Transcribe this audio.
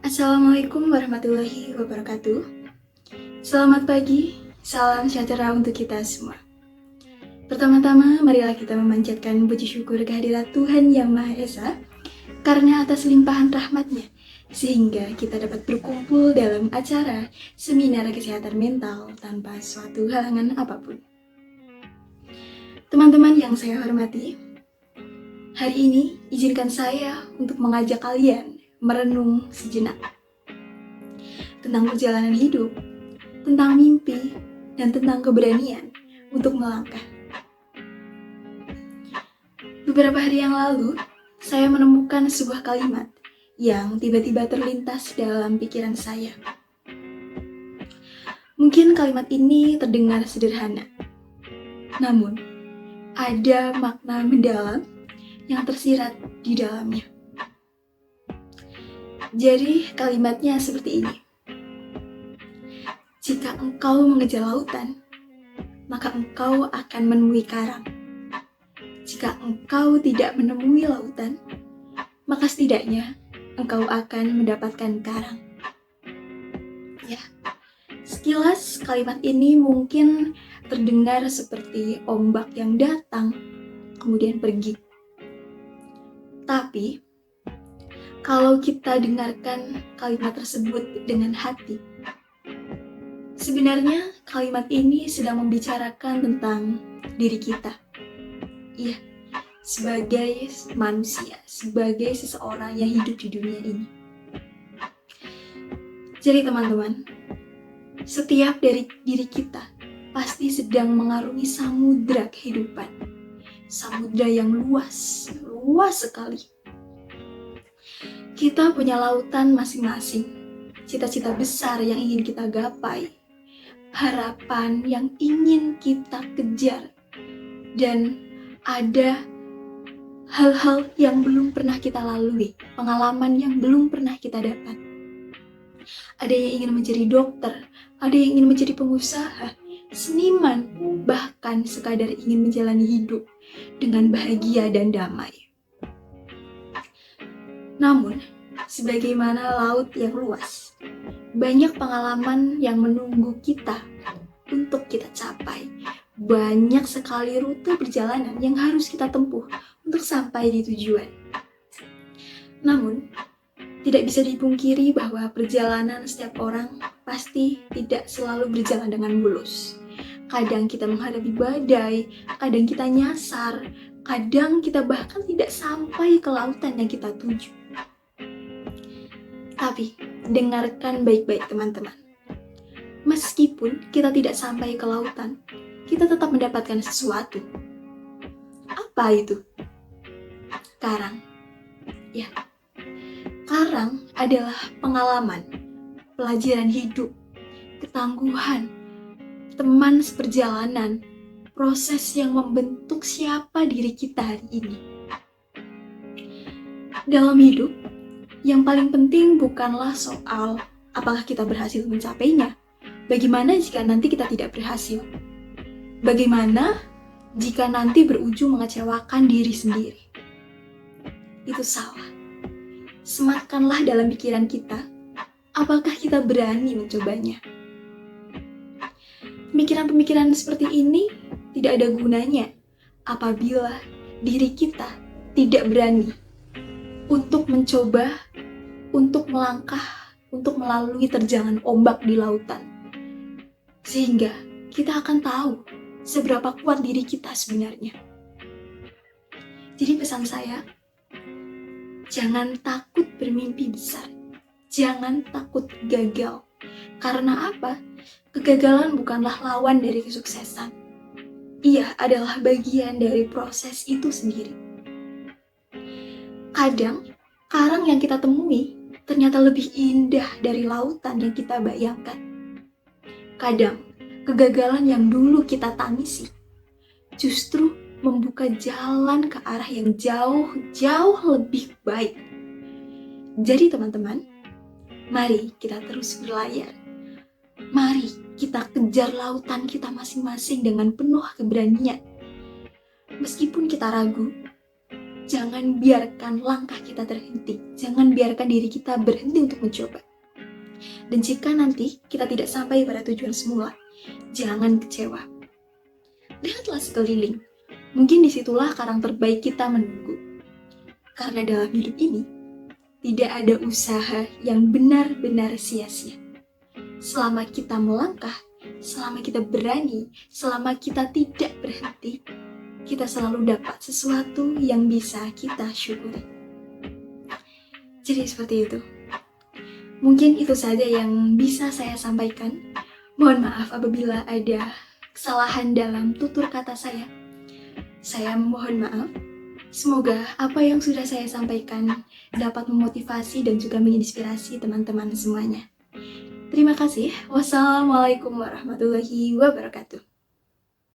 Assalamualaikum warahmatullahi wabarakatuh. Selamat pagi, salam sejahtera untuk kita semua. Pertama-tama, marilah kita memanjatkan puji syukur kehadirat Tuhan Yang Maha Esa karena atas limpahan rahmat-Nya, sehingga kita dapat berkumpul dalam acara seminar kesehatan mental tanpa suatu halangan apapun. Teman-teman yang saya hormati, hari ini izinkan saya untuk mengajak kalian merenung sejenak tentang perjalanan hidup, tentang mimpi, dan tentang keberanian untuk melangkah. Beberapa hari yang lalu, saya menemukan sebuah kalimat yang tiba-tiba terlintas dalam pikiran saya. Mungkin kalimat ini terdengar sederhana, namun ada makna mendalam yang tersirat di dalamnya. Jadi kalimatnya seperti ini. Jika engkau mengejar lautan, maka engkau akan menemui karang. Jika engkau tidak menemui lautan, maka setidaknya engkau akan mendapatkan karang. Ya, sekilas kalimat ini mungkin terdengar seperti ombak yang datang, kemudian pergi. Tapi, kalau kita dengarkan kalimat tersebut dengan hati, sebenarnya kalimat ini sedang membicarakan tentang diri kita. Iya, sebagai manusia, sebagai seseorang yang hidup di dunia ini. Jadi teman-teman, setiap dari diri kita pasti sedang mengarungi samudra kehidupan. Samudra yang luas sekali. Kita punya lautan masing-masing, cita-cita besar yang ingin kita gapai, harapan yang ingin kita kejar, dan ada hal-hal yang belum pernah kita lalui, pengalaman yang belum pernah kita dapat. Ada yang ingin menjadi dokter, ada yang ingin menjadi pengusaha, seniman, bahkan sekadar ingin menjalani hidup dengan bahagia dan damai. Namun, sebagaimana laut yang luas, banyak pengalaman yang menunggu kita untuk kita capai. Banyak sekali rute perjalanan yang harus kita tempuh untuk sampai di tujuan. Namun, tidak bisa dipungkiri bahwa perjalanan setiap orang pasti tidak selalu berjalan dengan mulus. Kadang kita menghadapi badai, kadang kita nyasar, kadang kita bahkan tidak sampai ke lautan yang kita tuju. Tapi, dengarkan baik-baik teman-teman. Meskipun kita tidak sampai ke lautan, kita tetap mendapatkan sesuatu. Apa itu? Karang. Ya, karang adalah pengalaman, pelajaran hidup, ketangguhan, teman seperjalanan, proses yang membentuk siapa diri kita hari ini. Dalam hidup, yang paling penting bukanlah soal apakah kita berhasil mencapainya. Bagaimana jika nanti kita tidak berhasil? Bagaimana jika nanti berujung mengecewakan diri sendiri? Itu salah. Sematkanlah dalam pikiran kita, apakah kita berani mencobanya? Pemikiran-pemikiran seperti ini tidak ada gunanya apabila diri kita tidak berani untuk mencoba, untuk melangkah, untuk melalui terjangan ombak di lautan. Sehingga kita akan tahu seberapa kuat diri kita sebenarnya. Jadi pesan saya, jangan takut bermimpi besar. Jangan takut gagal. Karena apa? Kegagalan bukanlah lawan dari kesuksesan. Ia adalah bagian dari proses itu sendiri. Kadang, karang yang kita temui ternyata lebih indah dari lautan yang kita bayangkan. Kadang, kegagalan yang dulu kita tangisi justru membuka jalan ke arah yang jauh lebih baik. Jadi teman-teman, mari kita terus berlayar. Mari kita kejar lautan kita masing-masing dengan penuh keberanian. Meskipun kita ragu, Jangan biarkan langkah kita terhenti. Jangan biarkan diri kita berhenti untuk mencoba. Dan jika nanti kita tidak sampai pada tujuan semula, jangan kecewa. Lihatlah sekeliling. Mungkin disitulah karang terbaik kita menunggu. Karena dalam hidup ini, tidak ada usaha yang benar-benar sia-sia. Selama kita melangkah, selama kita berani, selama kita tidak berhenti, kita selalu dapat sesuatu yang bisa kita syukuri. Jadi seperti itu. Mungkin itu saja yang bisa saya sampaikan. Mohon maaf apabila ada kesalahan dalam tutur kata saya. Saya mohon maaf. Semoga apa yang sudah saya sampaikan dapat memotivasi dan juga menginspirasi teman-teman semuanya. Terima kasih. Wassalamualaikum warahmatullahi wabarakatuh.